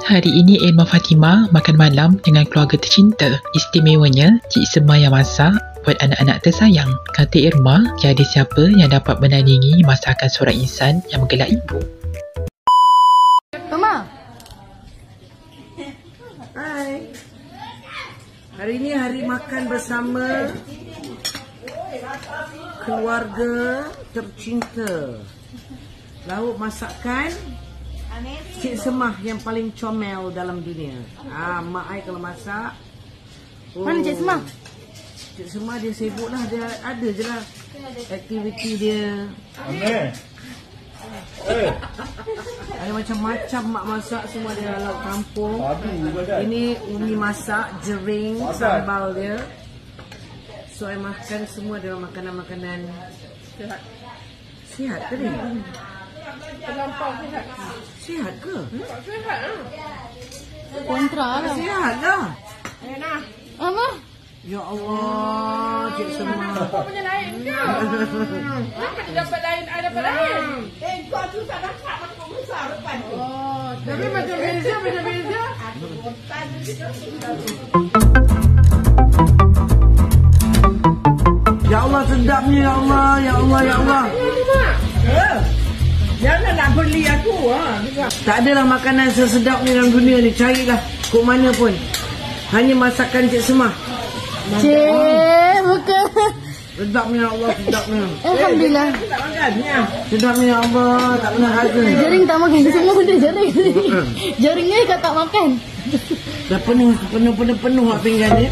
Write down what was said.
Hari ini Irma Fatimah makan malam dengan keluarga tercinta. Istimewanya, Cik Semah yang masak buat anak-anak tersayang. Kata Irma, tiada siapa yang dapat menandingi masakan seorang insan yang menggelak ibu. Mama. Hai. Hari ini hari makan bersama keluarga tercinta. Lauk masakan Cik Semah yang paling comel dalam dunia. Mak I kalau masak. Mana Cik Semah? Cik Semah dia sibuk lah. Dia ada je lah aktiviti dia. Ada macam-macam mak masak. Semua dia lauk kampung. Ini umi masak, jering, sambal dia. So I makan semua dalam makanan-makanan sihat. Sihat ke ni? Terlampau sihat. Sihat ke? Sihat lah. Kontra lah. Sihat lah. Enak. Mama. Ya Allah, Cik Semah. Kau punya lain ke? Kenapa dia dapat lain, I dapat lain? Kau tu tak dapat macam besar depan tu. Oh, tapi macam beza, macam beza. Ya Allah, sedapnya ya Allah, ya Allah, ya Allah. Jangan nak beli aku. Tak adalah makanan sesedap ni dalam dunia ni. Carilah kok mana pun. Hanya masakan Cik Semah. Cik, bukan. Sedapnya ya Allah, sedapnya. Alhamdulillah. Tak makan. Sedapnya ya Allah, tak pernah rasa. Jaring tak makan. Semua benda jaring. Jaringnya kau tak makan. Dah penuh hak pinggan ni.